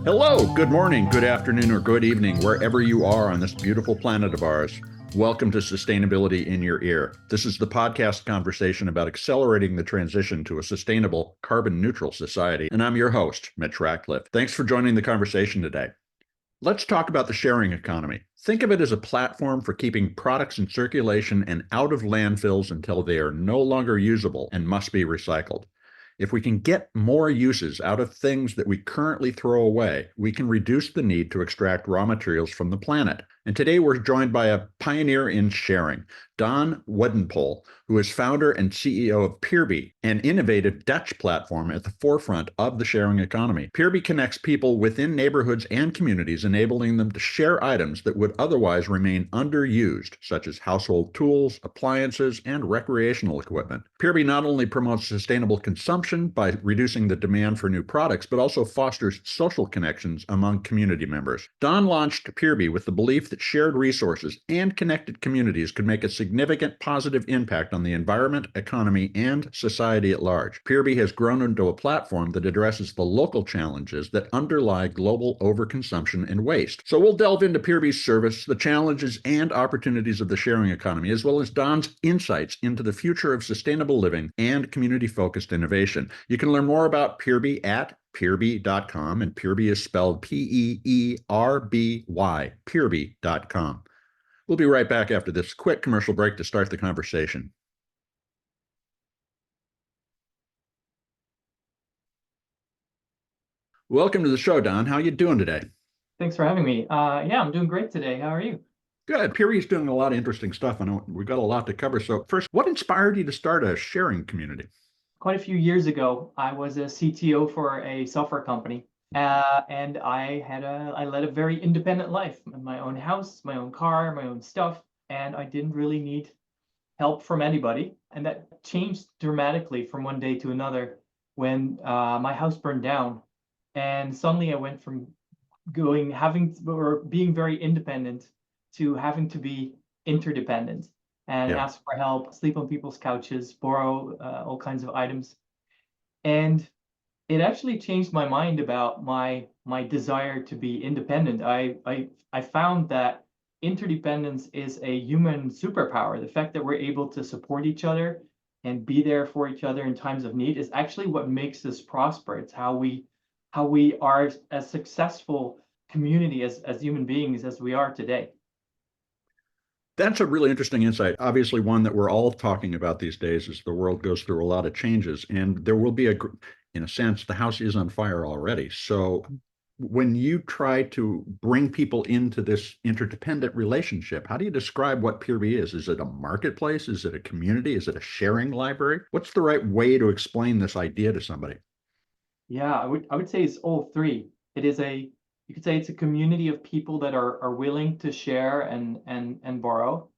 Hello, good morning, good afternoon, or good evening, wherever you are on this beautiful planet of ours. Welcome to Sustainability in Your Ear. This is the podcast conversation about accelerating the transition to a sustainable, carbon-neutral society, and I'm your host, Mitch Ratcliffe. Thanks for joining the conversation today. Let's talk about the sharing economy. Think of it as a platform for keeping products in circulation and out of landfills until they are no longer usable and must be recycled. If we can get more uses out of things that we currently throw away, we can reduce the need to extract raw materials from the planet. And today we're joined by a pioneer in sharing, Daan Weddenpohl, who is founder and CEO of Peerby, an innovative Dutch platform at the forefront of the sharing economy. Peerby connects people within neighborhoods and communities, enabling them to share items that would otherwise remain underused, such as household tools, appliances, and recreational equipment. Peerby not only promotes sustainable consumption by reducing the demand for new products, but also fosters social connections among community members. Daan launched Peerby with the belief that shared resources and connected communities could make a significant positive impact on the environment, economy, and society at large. Peerby has grown into a platform that addresses the local challenges that underlie global overconsumption and waste. So we'll delve into Peerby's service, the challenges and opportunities of the sharing economy, as well as Daan's insights into the future of sustainable living and community-focused innovation. You can learn more about Peerby at Peerby.com, and Peerby is spelled Peerby, Peerby.com. We'll be right back after this quick commercial break to start the conversation. Welcome to the show, Daan. How are you doing today? Thanks for having me. Yeah, I'm doing great today. How are you? Good. Peerby's doing a lot of interesting stuff. I know we've got a lot to cover. So first, what inspired you to start a sharing community? Quite a few years ago, I was a CTO for a software company, and I led a very independent life. My own house, my own car, my own stuff, and I didn't really need help from anybody. And that changed dramatically from one day to another when my house burned down, and suddenly I went from being very independent to having to be interdependent and Yeah. ask for help, sleep on people's couches, borrow all kinds of items. And it actually changed my mind about my desire to be independent. I found that interdependence is a human superpower. The fact that we're able to support each other and be there for each other in times of need is actually what makes us prosper. It's how we are as successful community as human beings as we are today. That's a really interesting insight. Obviously, one that we're all talking about these days as the world goes through a lot of changes. And there will be in a sense, the house is on fire already. So when you try to bring people into this interdependent relationship, how do you describe what Peerby is? Is it a marketplace? Is it a community? Is it a sharing library? What's the right way to explain this idea to somebody? Yeah, I would say it's all three. It is a You could say it's a community of people that are willing to share and borrow.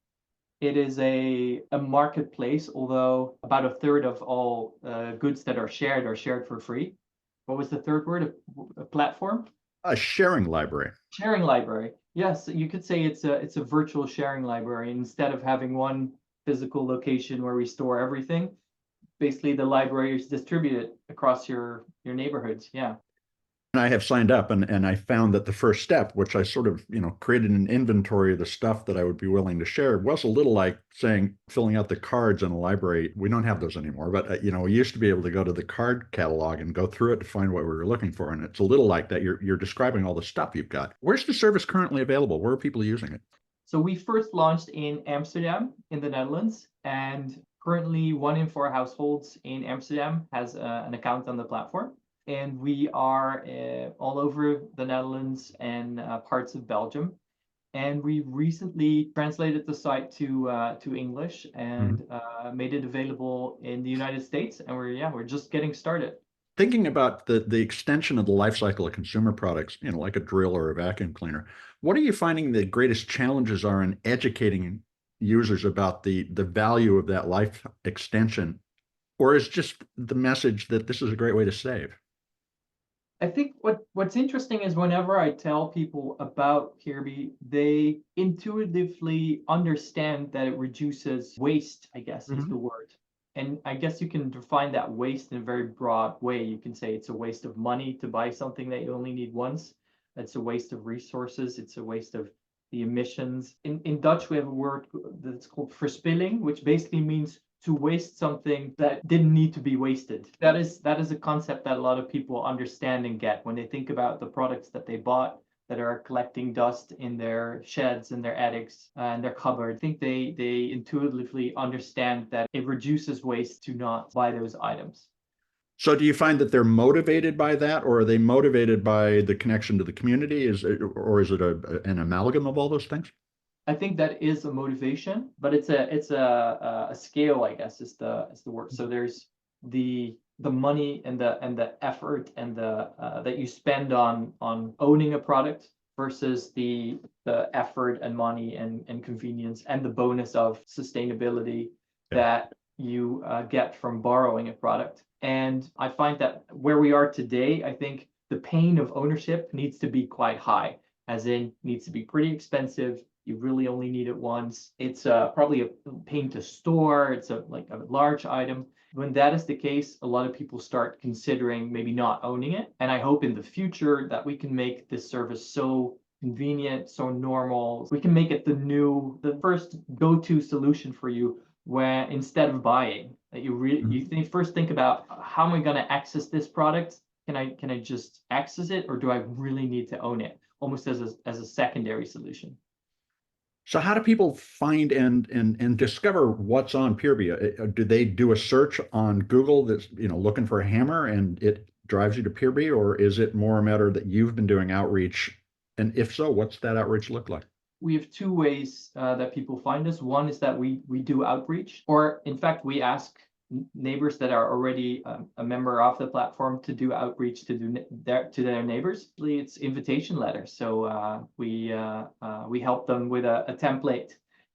It is a marketplace, although about a third of all goods that are shared for free. What was the third word? A platform? A sharing library. Sharing library. Yes, you could say it's a virtual sharing library. Instead of having one physical location where we store everything, basically the library is distributed across your neighborhoods. Yeah. And I have signed up, and I found that the first step, which I sort of, created an inventory of the stuff that I would be willing to share, was a little like saying, filling out the cards in a library. We don't have those anymore, but, we used to be able to go to the card catalog and go through it to find what we were looking for. And it's a little like that. You're describing all the stuff you've got. Where's the service currently available? Where are people using it? So we first launched in Amsterdam in the Netherlands, and currently 1 in 4 households in Amsterdam has an account on the platform. And we are all over the Netherlands and parts of Belgium. And we recently translated the site to English and made it available in the United States. And we're just getting started. Thinking about the extension of the life cycle of consumer products, like a drill or a vacuum cleaner, what are you finding the greatest challenges are in educating users about the value of that life extension, or is just the message that this is a great way to save? I think what's interesting is whenever I tell people about Peerby, they intuitively understand that it reduces waste, I guess is the word. And I guess you can define that waste in a very broad way. You can say it's a waste of money to buy something that you only need once. It's a waste of resources. It's a waste of the emissions. In Dutch, we have a word that's called verspilling, which basically means to waste something that didn't need to be wasted. That is a concept that a lot of people understand and get when they think about the products that they bought that are collecting dust in their sheds and their attics and their cupboard. I think they intuitively understand that it reduces waste to not buy those items. So do you find that they're motivated by that, or are they motivated by the connection to the community? Or is it an amalgam of all those things? I think that is a motivation, but it's a scale, I guess, is the word. So there's the money and the effort and the that you spend on owning a product versus the effort and money and convenience and the bonus of sustainability that you get from borrowing a product. And I find that where we are today, I think the pain of ownership needs to be quite high, as in needs to be pretty expensive. You really only need it once. It's probably a pain to store. It's like a large item. When that is the case, a lot of people start considering maybe not owning it. And I hope in the future that we can make this service so convenient, so normal. We can make it the first go-to solution for you when instead of buying. That you first think about how am I going to access this product? Can I just access it, or do I really need to own it? Almost as a secondary solution. So how do people find and discover what's on Peerby? Do they do a search on Google that's looking for a hammer and it drives you to Peerby, or is it more a matter that you've been doing outreach? And if so, what's that outreach look like? We have two ways that people find us. One is that we do outreach, or in fact, we ask neighbors that are already a member of the platform to do outreach to their neighbors. It's invitation letters. So we help them with a template,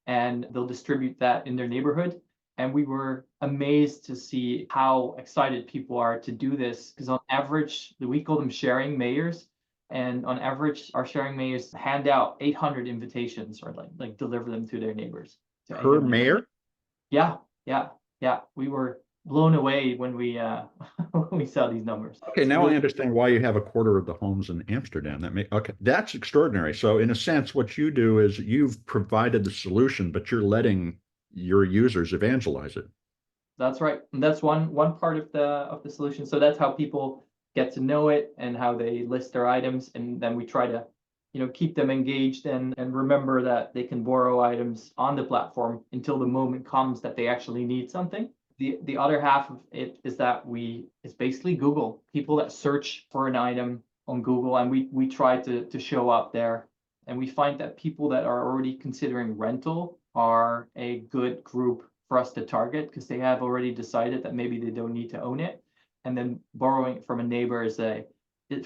and they'll distribute that in their neighborhood. And we were amazed to see how excited people are to do this, because on average, we call them sharing mayors. And on average, our sharing mayors hand out 800 invitations or like deliver them to their neighbors. Per mayor? Yeah. We were blown away when we when we saw these numbers. Okay, now I understand why you have a quarter of the homes in Amsterdam. That's extraordinary. So in a sense, what you do is you've provided the solution, but you're letting your users evangelize it. That's right. And that's one part of the solution. So that's how people get to know it and how they list their items, and then we try to keep them engaged and remember that they can borrow items on the platform until the moment comes that they actually need something. The other half of it is that it's basically Google. People that search for an item on Google, and we try to show up there. And we find that people that are already considering rental are a good group for us to target, because they have already decided that maybe they don't need to own it. And then borrowing from a neighbor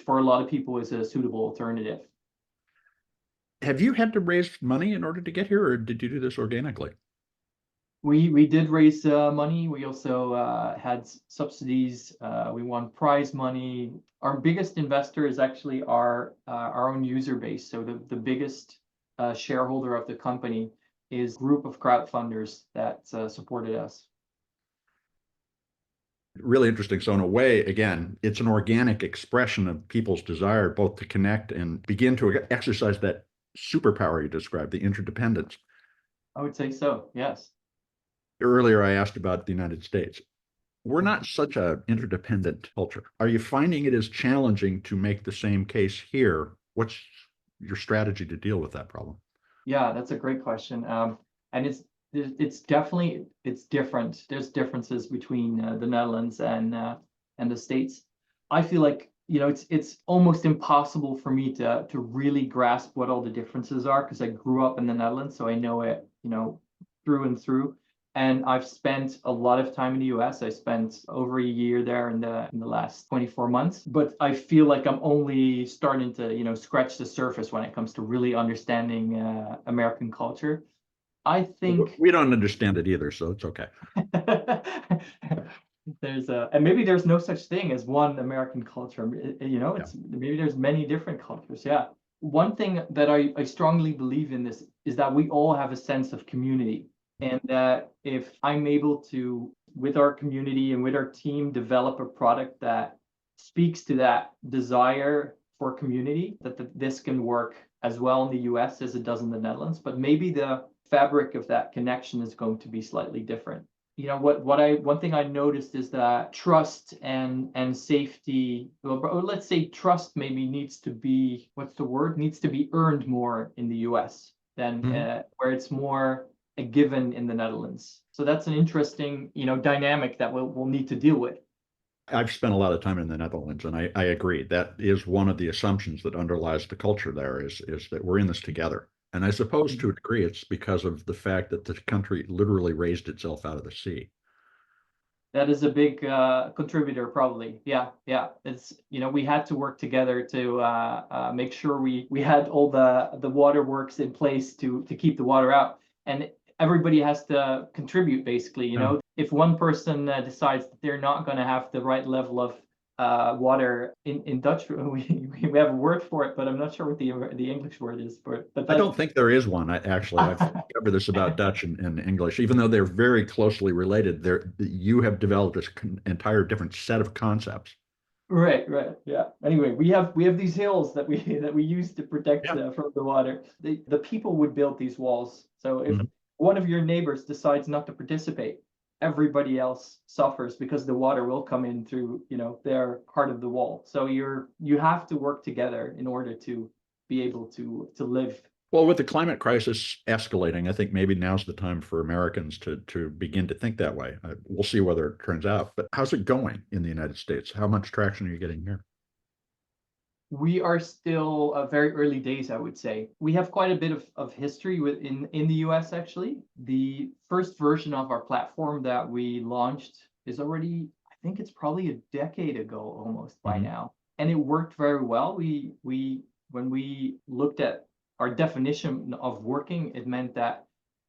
for a lot of people is a suitable alternative. Have you had to raise money in order to get here, or did you do this organically? We did raise money. We also had subsidies. We won prize money. Our biggest investor is actually our own user base. So the biggest shareholder of the company is a group of crowdfunders that supported us. Really interesting. So in a way, again, it's an organic expression of people's desire both to connect and begin to exercise that superpower you described, the interdependence. I would say so, yes. Earlier, I asked about the United States. We're not such an interdependent culture. Are you finding it is challenging to make the same case here? What's your strategy to deal with that problem? Yeah, that's a great question. And it's definitely different. There's differences between the Netherlands and the States. I feel like it's almost impossible for me to really grasp what all the differences are, because I grew up in the Netherlands, so I know it through and through. And I've spent a lot of time in the US. I spent over a year there in the last 24 months. But I feel like I'm only starting to scratch the surface when it comes to really understanding American culture. I think we don't understand it either, so it's okay. And maybe there's no such thing as one American culture. Maybe there's many different cultures. Yeah. One thing that I strongly believe in this is that we all have a sense of community, and that if I'm able to, with our community and with our team, develop a product that speaks to that desire for community, that this can work as well in the US as it does in the Netherlands, but maybe the fabric of that connection is going to be slightly different. One thing I noticed is that trust and safety, well, let's say trust maybe needs to be, what's the word? Needs to be earned more in the US than where it's more a given in the Netherlands. So that's an interesting, dynamic that we'll need to deal with. I've spent a lot of time in the Netherlands, and I agree. That is one of the assumptions that underlies the culture there is that we're in this together. And I suppose to a degree, it's because of the fact that the country literally raised itself out of the sea. That is a big contributor, probably. Yeah. It's, we had to work together to make sure we had all the waterworks in place to keep the water out. And everybody has to contribute, basically. If one person decides that they're not going to have the right level of water in Dutch, we have a word for it, but I'm not sure what the English word is for it. But I don't think there is one. I've covered this about Dutch and English, even though they're very closely related. You have developed this entire different set of concepts. Right, yeah. Anyway, we have these hills that we use to protect from the water. The people would build these walls. So if one of your neighbors decides not to participate, everybody else suffers because the water will come in through, their part of the wall. So you have to work together in order to be able to live. Well, with the climate crisis escalating, I think maybe now's the time for Americans to begin to think that way. We'll see whether it turns out. But how's it going in the United States? How much traction are you getting here? We are still very early days, I would say. We have quite a bit of history in the US, actually. The first version of our platform that we launched is already, I think it's probably a decade ago almost by now. And it worked very well. When we looked at our definition of working, it meant that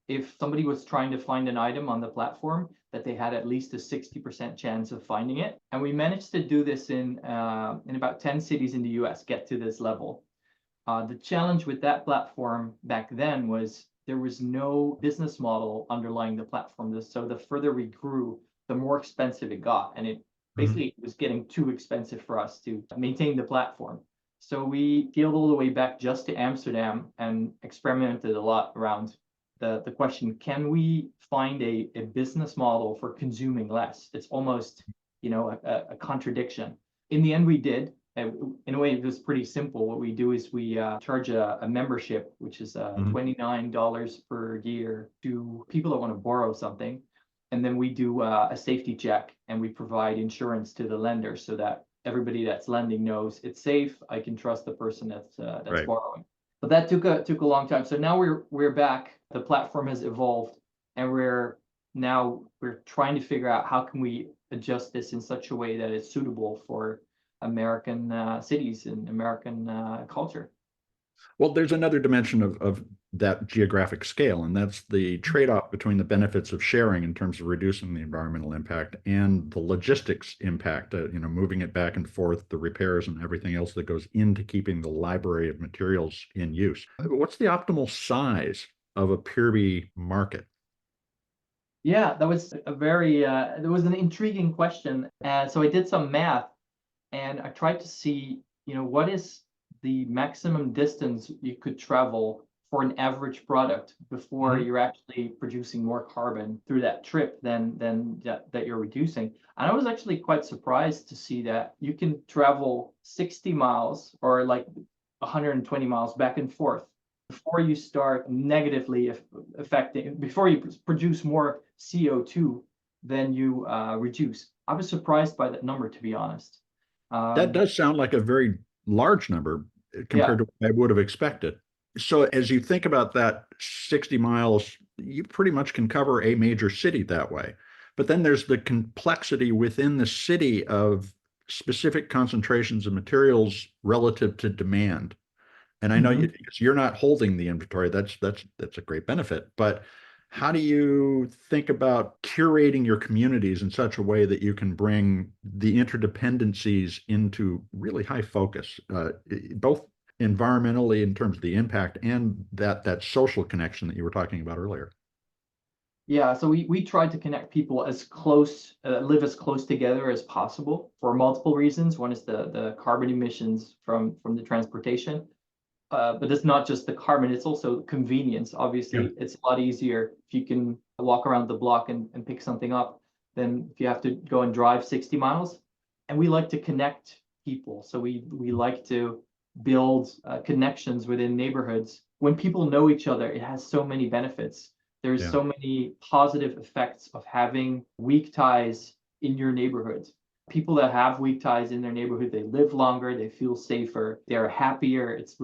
if somebody was trying to find an item on the platform, that they had at least a 60% chance of finding it. And we managed to do this in about 10 cities in the US, get to this level. The challenge with that platform back then was there was no business model underlying the platform. So the further we grew, the more expensive it got. And it basically was getting too expensive for us to maintain the platform. So we scaled all the way back just to Amsterdam and experimented a lot around the question, can we find a business model for consuming less? It's almost, a contradiction. In the end, we did. In a way, it was pretty simple. What we do is we charge a membership, which is $29 per year to people that want to borrow something. And then we do a safety check and we provide insurance to the lender so that everybody that's lending knows it's safe. I can trust the person that's borrowing. But that took a long time. So now we're back. The platform has evolved, and we're trying to figure out how can we adjust this in such a way that it's suitable for American cities and American culture. Well, there's another dimension of that geographic scale, and that's the trade-off between the benefits of sharing in terms of reducing the environmental impact and the logistics impact, moving it back and forth, the repairs and everything else that goes into keeping the library of materials in use. What's the optimal size of a Peerby market? Yeah, that was there was an intriguing question. So I did some math and I tried to see, what is the maximum distance you could travel for an average product before you're actually producing more carbon through that trip than that you're reducing. And I was actually quite surprised to see that you can travel 60 miles or like 120 miles back and forth before you start negatively affecting, before you produce more CO2 than you reduce. I was surprised by that number, to be honest. That does sound like a very large number compared to what I would have expected. So as you think about that 60 miles, you pretty much can cover a major city that way. But then there's the complexity within the city of specific concentrations of materials relative to demand. And I know you're not holding the inventory. That's a great benefit. But how do you think about curating your communities in such a way that you can bring the interdependencies into really high focus, both environmentally in terms of the impact and that social connection that you were talking about earlier? Yeah, so we tried to connect people as close, live as close together as possible for multiple reasons. One is the carbon emissions from the transportation, but it's not just the carbon, it's also convenience. Yeah. Obviously, it's a lot easier if you can walk around the block and pick something up than if you have to go and drive 60 miles. And we like to connect people. So we like to build connections within neighborhoods. When people know each other, it has so many benefits. There's Yeah. so many positive effects of having weak ties in your neighborhood. People that have weak ties in their neighborhood, they live longer, they feel safer, they're happier. It's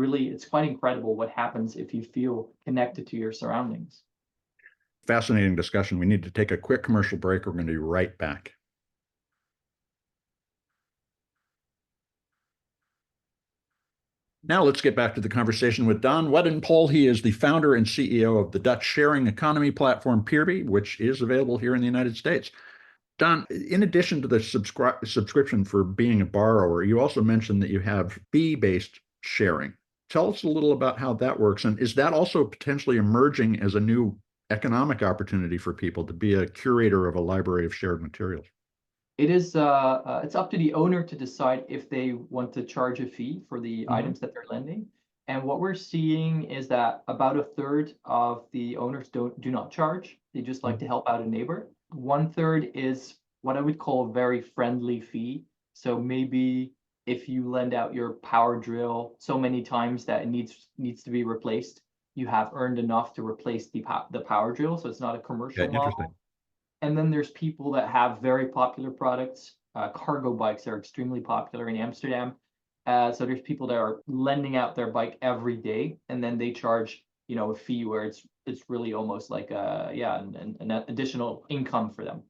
quite incredible what happens if you feel connected to your surroundings. Fascinating discussion. We need to take a quick commercial break. We're going to be right back. Now let's get back to the conversation with Daan Weddenpohl. He is the founder and CEO of the Dutch sharing economy platform Peerby, which is available here in the United States. Daan, in addition to the subscription for being a borrower, you also mentioned that you have fee-based sharing. Tell us a little about how that works. And is that also potentially emerging as a new economic opportunity for people to be a curator of a library of shared materials? It's up to the owner to decide if they want to charge a fee for the Mhm. items that they're lending. And what we're seeing is that about a third of the owners do not charge. They just like to Mhm. help out a neighbor. One third is what I would call a very friendly fee. So maybe if you lend out your power drill so many times that it needs to be replaced, you have earned enough to replace the power drill. So it's not a Yeah, commercial interesting. model. And then there's people that have very popular products. Cargo bikes are extremely popular in Amsterdam. So there's people that are lending out their bike every day, and then they charge, a fee where it's really almost like an additional income for them.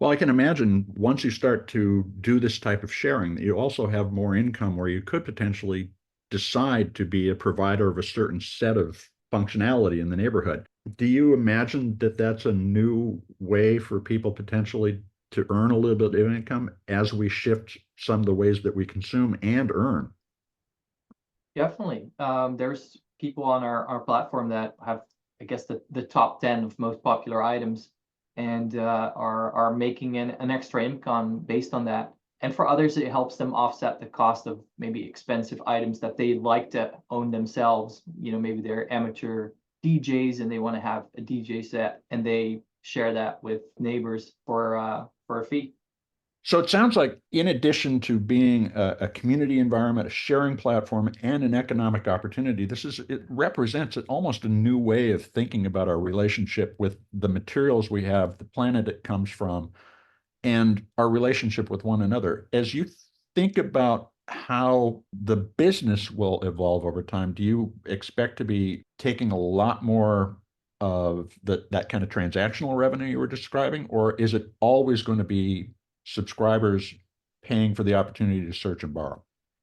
Well, I can imagine once you start to do this type of sharing, that you also have more income where you could potentially decide to be a provider of a certain set of functionality in the neighborhood. Do you imagine that that's a new way for people potentially to earn a little bit of income as we shift some of the ways that we consume and earn? Definitely. There's people on our platform that have, I guess, the top 10 of most popular items and are making an extra income based on that. And for others, it helps them offset the cost of maybe expensive items that they like to own themselves. Maybe they're amateur DJs and they want to have a DJ set and they share that with neighbors for a fee. So it sounds like, in addition to being a community environment, a sharing platform, and an economic opportunity, it represents almost a new way of thinking about our relationship with the materials we have, the planet it comes from, and our relationship with one another. As you think about how the business will evolve over time, do you expect to be taking a lot more of that kind of transactional revenue you were describing, or is it always going to be subscribers paying for the opportunity to search and borrow?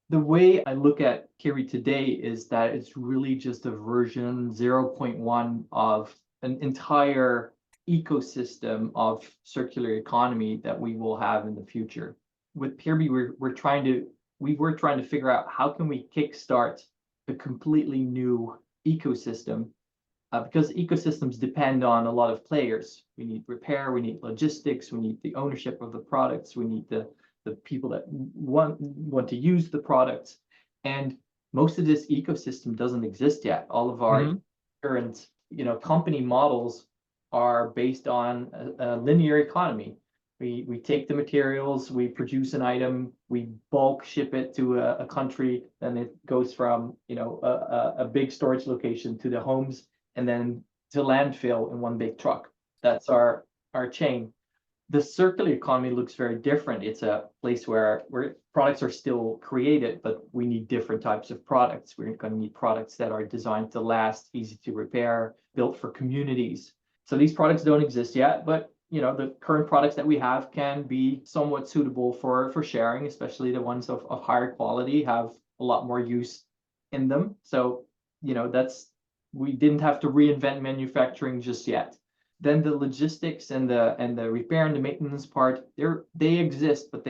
The way I look at Kiri today is that it's really just a version 0.1 of an entire ecosystem of circular economy that we will have in the future. With Peerby, we were trying to figure out how can we kickstart a completely new ecosystem because ecosystems depend on a lot of players. We need repair, we need logistics, we need the ownership of the products, we need the people that want to use the products. And most of this ecosystem doesn't exist yet. All of our Mhm. current, company models are based on a linear economy. We take the materials, we produce an item, we bulk ship it to a country, then it goes from a big storage location to the homes and then to landfill in one big truck. That's our chain. The circular economy looks very different. It's a place where products are still created, but we need different types of products. We're going to need products that are designed to last, easy to repair, built for communities. So these products don't exist yet, but the current products that we have can be somewhat suitable for sharing, especially the ones of higher quality have a lot more use in them. So that's we didn't have to reinvent manufacturing just yet. Then the logistics and the repair and the maintenance part, they exist, but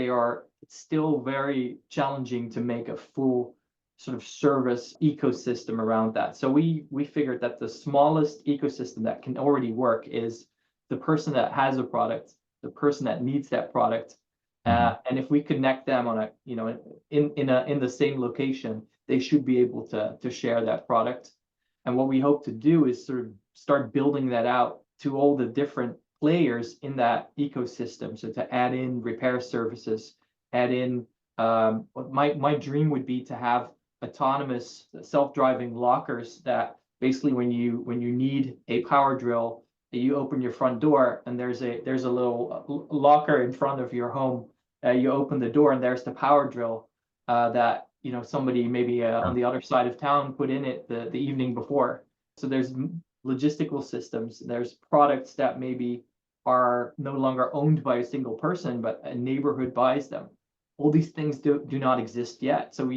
it's still very challenging to make a full sort of service ecosystem around that. So we figured that the smallest ecosystem that can already work is the person that has a product, the person that needs that product. And if we connect them on a, in the same location, they should be able to share that product. And what we hope to do is sort of start building that out to all the different players in that ecosystem. So to add in repair services, add in, my dream would be to have autonomous self-driving lockers that basically when you need a power drill, you open your front door and there's a little locker in front of your home. You open the door and there's the power drill that somebody maybe on the other side of town put in it the evening before. So there's logistical systems. There's products that maybe are no longer owned by a single person, but a neighborhood buys them. All these things do not exist yet. So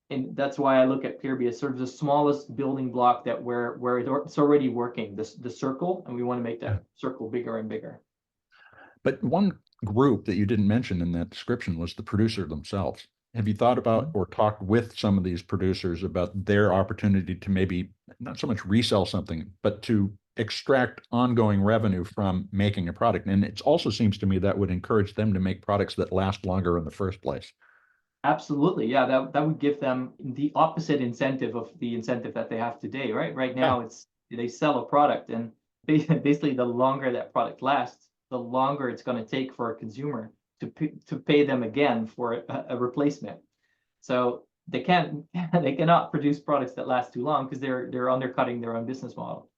and that's why I look at Peerby as sort of the smallest building block that where it's already working, the circle, and we want to make that circle bigger and bigger. But one group that you didn't mention in that description was the producer themselves. Have you thought about or talked with some of these producers about their opportunity to maybe not so much resell something, but to extract ongoing revenue from making a product? And it also seems to me that would encourage them to make products that last longer in the first place. Absolutely. Yeah, that would give them the opposite incentive of the incentive that they have today, right? Right now, it's they sell a product, and basically the longer that product lasts, the longer it's going to take for a consumer to pay them again for a replacement. So they cannot produce products that last too long because they're undercutting their own business model.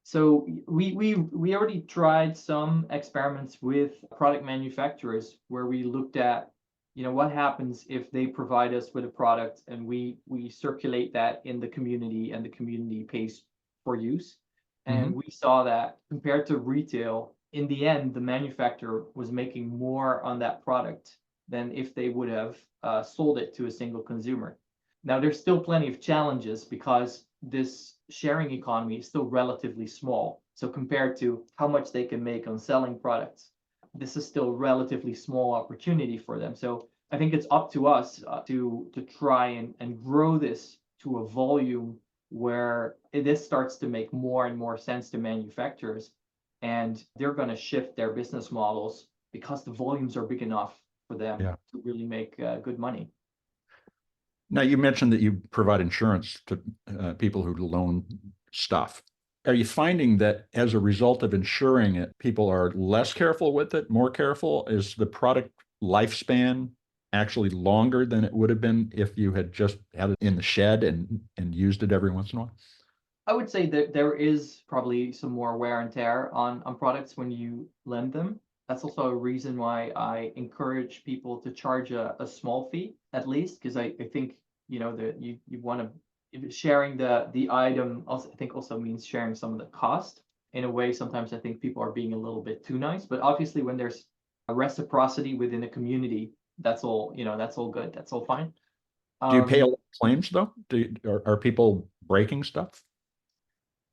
So we already tried some experiments with product manufacturers where we looked at what happens if they provide us with a product and we circulate that in the community and the community pays for use. And we saw that compared to retail, in the end, the manufacturer was making more on that product than if they would have sold it to a single consumer. Now, there's still plenty of challenges because this sharing economy is still relatively small. So compared to how much they can make on selling products, this is still a relatively small opportunity for them. So I think it's up to us to try and grow this to a volume where this starts to make more and more sense to manufacturers, and they're going to shift their business models because the volumes are big enough for them to really make good money. Now, you mentioned that you provide insurance to people who loan stuff. Are you finding that as a result of insuring it, people are less careful with it, more careful? Is the product lifespan actually longer than it would have been if you had just had it in the shed and used it every once in a while? I would say that there is probably some more wear and tear on products when you lend them. That's also a reason why I encourage people to charge a small fee at least, because I think that you want to sharing the item also I think also means sharing some of the cost. In a way, sometimes I think people are being a little bit too nice, but obviously when there's a reciprocity within a community, that's all that's all good, that's all fine. Do you pay a lot of claims though? Are people breaking stuff?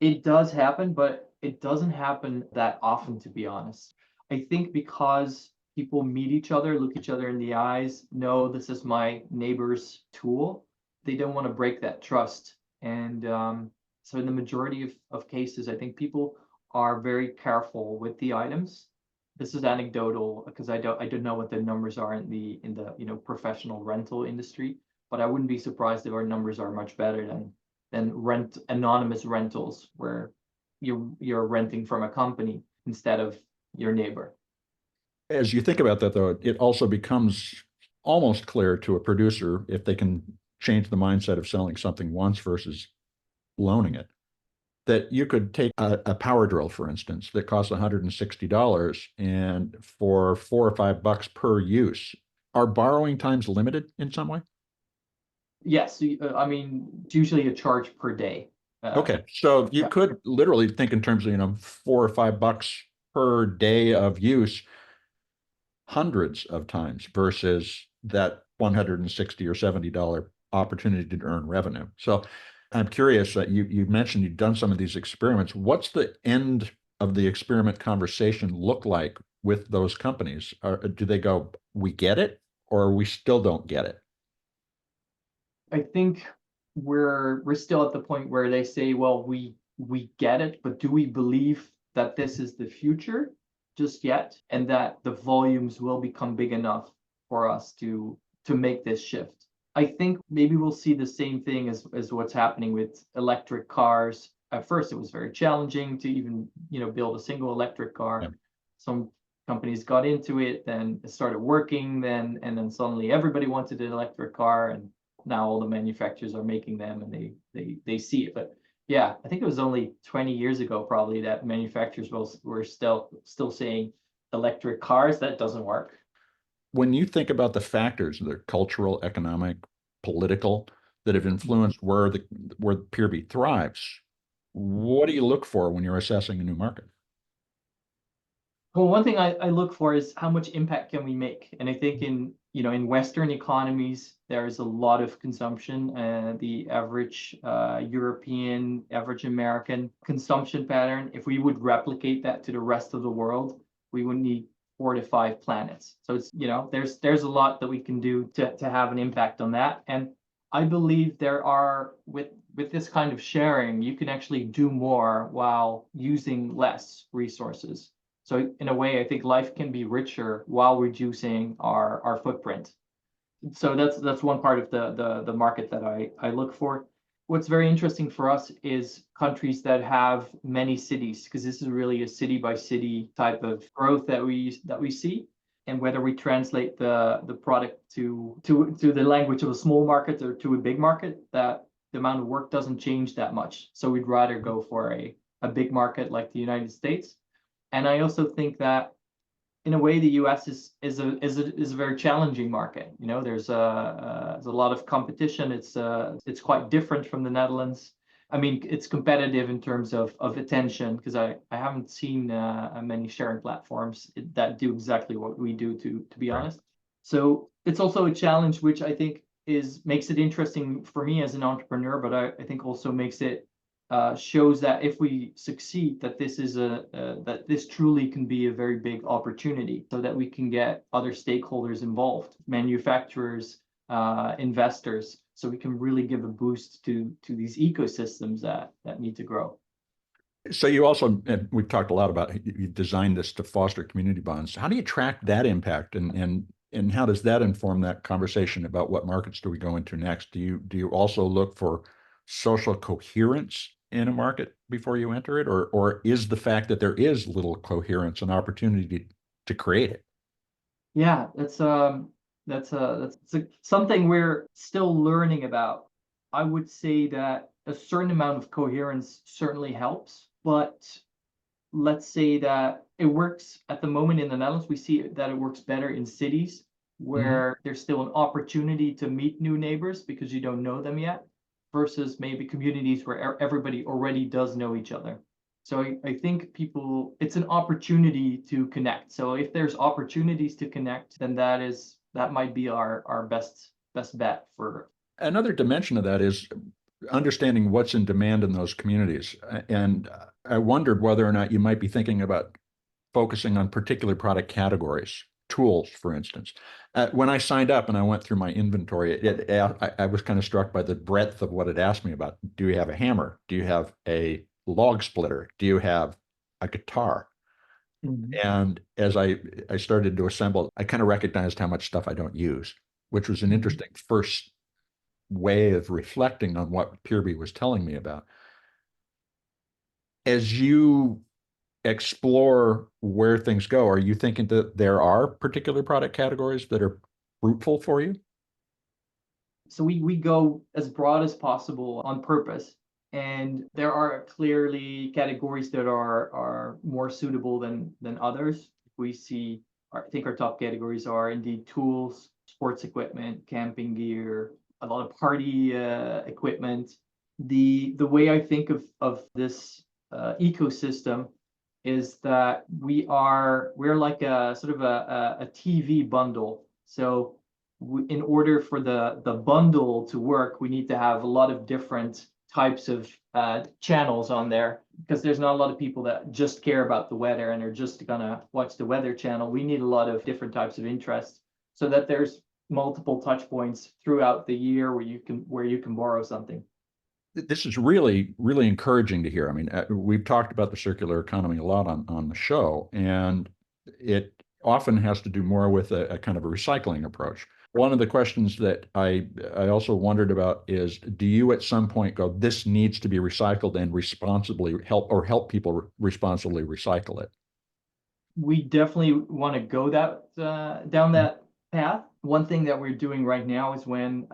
It does happen, but it doesn't happen that often, to be honest. I think because people meet each other, look each other in the eyes, know this is my neighbor's tool, they don't want to break that trust. And so in the majority of cases, I think people are very careful with the items. This is anecdotal because I don't know what the numbers are in the professional rental industry, but I wouldn't be surprised if our numbers are much better than anonymous rentals where you're renting from a company instead of your neighbor. As you think about that, though, it also becomes almost clear to a producer if they can change the mindset of selling something once versus loaning it, that you could take a power drill, for instance, that costs $160 and for $4 or $5 per use. Are borrowing times limited in some way? Yes, I mean, it's usually a charge per day. Okay, so you could literally think in terms of, $4 or $5 per day of use hundreds of times versus that $160 or $70 opportunity to earn revenue. So I'm curious that you mentioned you've done some of these experiments. What's the end of the experiment conversation look like with those companies? Do they go, we get it, or we still don't get it? I think we're still at the point where they say, well, we get it, but do we believe that this is the future just yet, and that the volumes will become big enough for us to make this shift. I think maybe we'll see the same thing as what's happening with electric cars. At first, it was very challenging to even build a single electric car. Yeah. Some companies got into it, then it started working, and then suddenly everybody wanted an electric car, and now all the manufacturers are making them, and they see it. But yeah, I think it was only 20 years ago probably that manufacturers were still saying electric cars, that doesn't work. When you think about the factors, the cultural, economic, political, that have influenced where Peerby thrives, what do you look for when you're assessing a new market? Well, one thing I look for is how much impact can we make? And I think in Western economies, there is a lot of consumption. The average European, average American consumption pattern, if we would replicate that to the rest of the world, we would need 4 to 5 planets. So it's, there's a lot that we can do to have an impact on that. And I believe there are, with this kind of sharing, you can actually do more while using less resources. So in a way, I think life can be richer while reducing our footprint. So that's one part of the market that I look for. What's very interesting for us is countries that have many cities, because this is really a city by city type of growth that we see. And whether we translate the product to the language of a small market or to a big market, that the amount of work doesn't change that much. So we'd rather go for a big market like the United States. And I also think that in a way, the US is a very challenging market. There's a lot of competition. It's quite different from the Netherlands. I mean, it's competitive in terms of attention, because I haven't seen many sharing platforms that do exactly what we do, to be Right. honest. So it's also a challenge, which I think makes it interesting for me as an entrepreneur, but I think also makes it shows that if we succeed, that that this truly can be a very big opportunity, so that we can get other stakeholders involved, manufacturers, investors, so we can really give a boost to these ecosystems that need to grow. So you also, and we've talked a lot about, you designed this to foster community bonds. How do you track that impact, and how does that inform that conversation about what markets do we go into next? Do you also look for social coherence in a market before you enter it, or is the fact that there is little coherence an opportunity to create it? Yeah, that's something we're still learning about. I would say that a certain amount of coherence certainly helps, but let's say that it works at the moment in the Netherlands. We see that it works better in cities where there's still an opportunity to meet new neighbors because you don't know them yet, versus maybe communities where everybody already does know each other. So I think it's an opportunity to connect. So if there's opportunities to connect, then that might be our best bet for. Another dimension of that is understanding what's in demand in those communities. And I wondered whether or not you might be thinking about focusing on particular product categories, tools, for instance. When I signed up and I went through my inventory, I was kind of struck by the breadth of what it asked me about. Do you have a hammer? Do you have a log splitter? Do you have a guitar? Mhm. And as I started to assemble, I kind of recognized how much stuff I don't use, which was an Mhm. interesting first way of reflecting on what Peerby was telling me about. As you explore where things go, are you thinking that there are particular product categories that are fruitful for you? So we go as broad as possible on purpose. And there are clearly categories that are more suitable than others. We see, I think our top categories are indeed tools, sports equipment, camping gear, a lot of party equipment. The way I think of this ecosystem is that we're like a sort of a TV bundle. So in order for the bundle to work, we need to have a lot of different types of channels on there, because there's not a lot of people that just care about the weather and are just gonna watch the weather channel. We need a lot of different types of interests, so that there's multiple touch points throughout the year where you can borrow something. This is really, really encouraging to hear. I mean, we've talked about the circular economy a lot on the show, and it often has to do more with a kind of a recycling approach. One of the questions that I also wondered about is, do you at some point go, this needs to be recycled and responsibly help people responsibly recycle it? We definitely want to go down that path. One thing that we're doing right now is when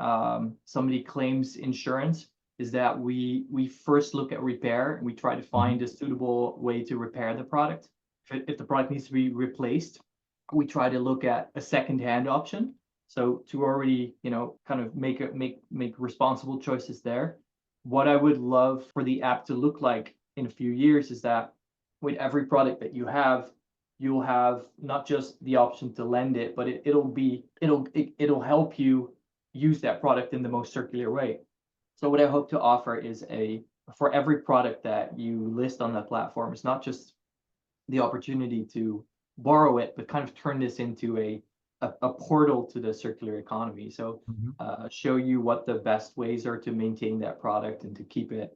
somebody claims insurance, is that we first look at repair and we try to find a suitable way to repair the product. If the product needs to be replaced, we try to look at a second-hand option. So to already, kind of make responsible choices there. What I would love for the app to look like in a few years is that with every product that you have, you'll have not just the option to lend it, but it'll help you use that product in the most circular way. So what I hope to offer is for every product that you list on that platform, it's not just the opportunity to borrow it, but kind of turn this into a portal to the circular economy. So show you what the best ways are to maintain that product and to keep it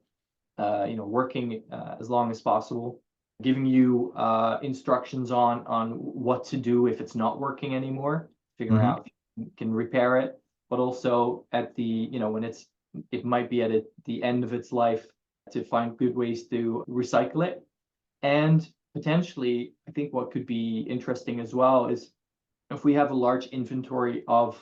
working as long as possible, giving you instructions on what to do if it's not working anymore, figuring out if you can repair it, but also at when it might be at the end of its life, to find good ways to recycle it. And potentially, I think what could be interesting as well is if we have a large inventory of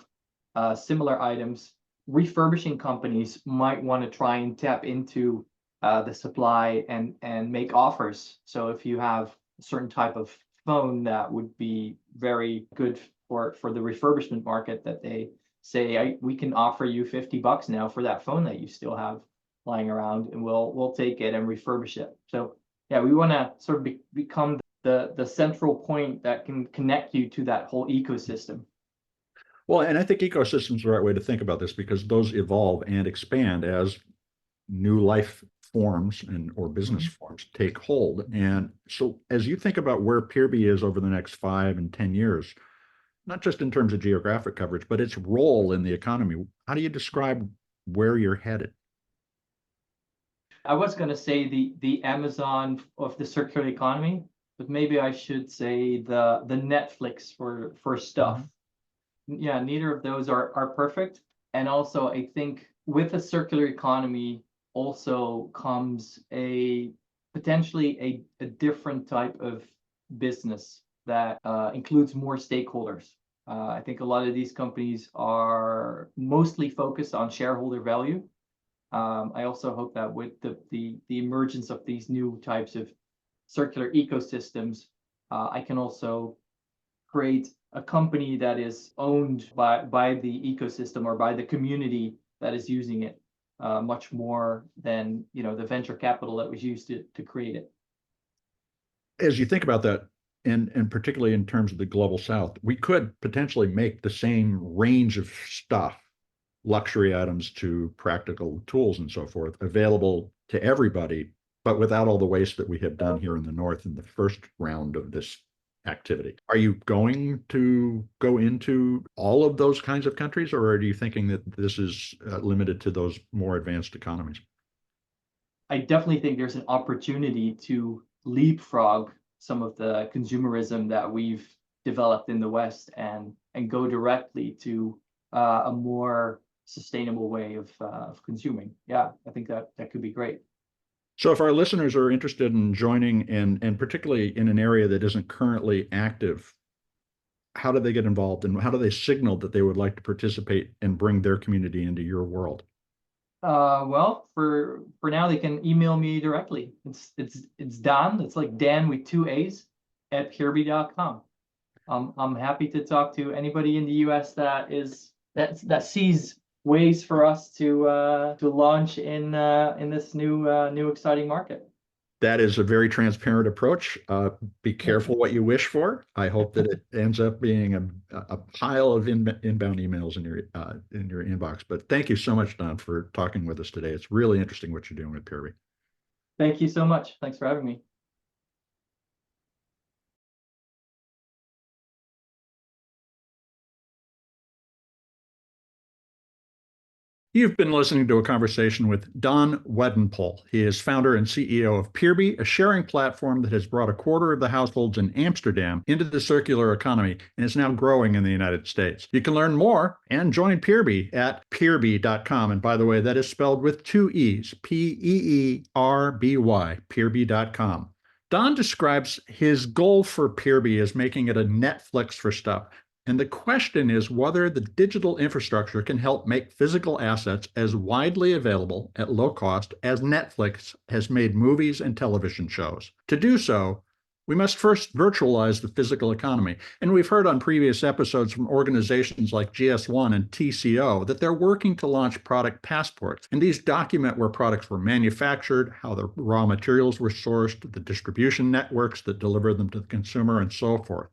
similar items, refurbishing companies might want to try and tap into the supply and make offers. So if you have a certain type of phone that would be very good for the refurbishment market, that they say, we can offer you $50 now for that phone that you still have lying around, and we'll take it and refurbish it. So yeah, we want to sort of become the central point that can connect you to that whole ecosystem. Well, and I think ecosystem is the right way to think about this, because those evolve and expand as new life forms or business forms take hold. And so as you think about where Peerby is over the next 5 and 10 years, not just in terms of geographic coverage, but its role in the economy, how do you describe where you're headed? I was going to say the Amazon of the circular economy, but maybe I should say the Netflix for stuff. Yeah, neither of those are perfect. And also, I think with a circular economy also comes potentially a different type of business that includes more stakeholders. I think a lot of these companies are mostly focused on shareholder value. I also hope that with the emergence of these new types of circular ecosystems, I can also create a company that is owned by the ecosystem or by the community that is using it, much more than the venture capital that was used to create it. As you think about that, and particularly in terms of the global South, we could potentially make the same range of stuff, luxury items to practical tools and so forth, available to everybody, but without all the waste that we have done here in the North in the first round of this activity. Are you going to go into all of those kinds of countries, or are you thinking that this is limited to those more advanced economies? I definitely think there's an opportunity to leapfrog some of the consumerism that we've developed in the West and go directly to a more sustainable way of consuming. Yeah, I think that could be great. So if our listeners are interested in joining, and particularly in an area that isn't currently active, how do they get involved, and how do they signal that they would like to participate and bring their community into your world? Well, for now, they can email me directly. It's Daan. It's like Dan with 2 A's at peerby.com. I'm happy to talk to anybody in the US that sees ways for us to launch in this new exciting market. That is a very transparent approach. Be careful what you wish for. I hope that it ends up being a pile of inbound emails in your inbox. But thank you so much, Don, for talking with us today. It's really interesting what you're doing with Peerby. Thank you so much. Thanks for having me. You've been listening to a conversation with Daan Weddenpohl. He is founder and CEO of Peerby, a sharing platform that has brought a quarter of the households in Amsterdam into the circular economy and is now growing in the United States. You can learn more and join Peerby at peerby.com. And by the way, that is spelled with two E's, Peerby, peerby.com. Daan describes his goal for Peerby as making it a Netflix for stuff. And the question is whether the digital infrastructure can help make physical assets as widely available at low cost as Netflix has made movies and television shows. To do so, we must first virtualize the physical economy. And we've heard on previous episodes from organizations like GS1 and TCO that they're working to launch product passports. And these document where products were manufactured, how the raw materials were sourced, the distribution networks that deliver them to the consumer, and so forth.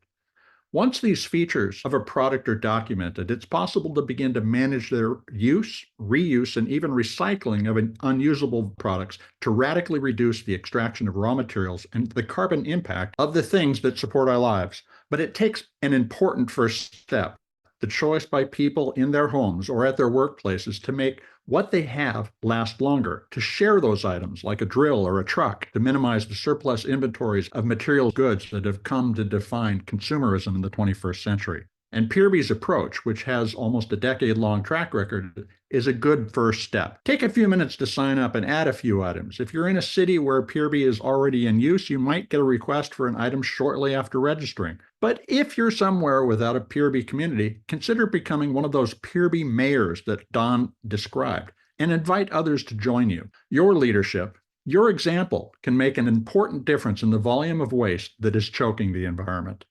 Once these features of a product are documented, it's possible to begin to manage their use, reuse, and even recycling of unusable products to radically reduce the extraction of raw materials and the carbon impact of the things that support our lives. But it takes an important first step, the choice by people in their homes or at their workplaces to make what they have last longer, to share those items like a drill or a truck, to minimize the surplus inventories of material goods that have come to define consumerism in the 21st century. And Peerby's approach, which has almost a decade-long track record, is a good first step. Take a few minutes to sign up and add a few items. If you're in a city where Peerby is already in use, you might get a request for an item shortly after registering. But if you're somewhere without a Peerby community, consider becoming one of those Peerby mayors that Daan described and invite others to join you. Your leadership, your example can make an important difference in the volume of waste that is choking the environment.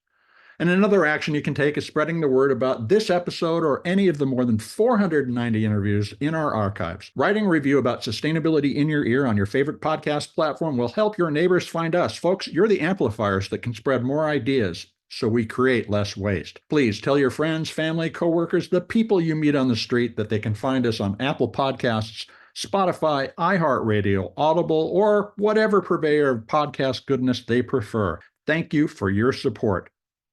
And another action you can take is spreading the word about this episode or any of the more than 490 interviews in our archives. Writing a review about sustainability in your ear on your favorite podcast platform will help your neighbors find us. Folks, you're the amplifiers that can spread more ideas so we create less waste. Please tell your friends, family, coworkers, the people you meet on the street that they can find us on Apple Podcasts, Spotify, iHeartRadio, Audible, or whatever purveyor of podcast goodness they prefer. Thank you for your support.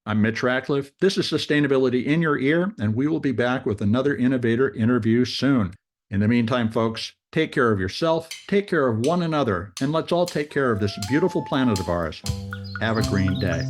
I'm Mitch Ratcliffe. This is Sustainability in Your Ear, and we will be back with another innovator interview soon. In the meantime, folks, take care of yourself, take care of one another, and let's all take care of this beautiful planet of ours. Have a green day.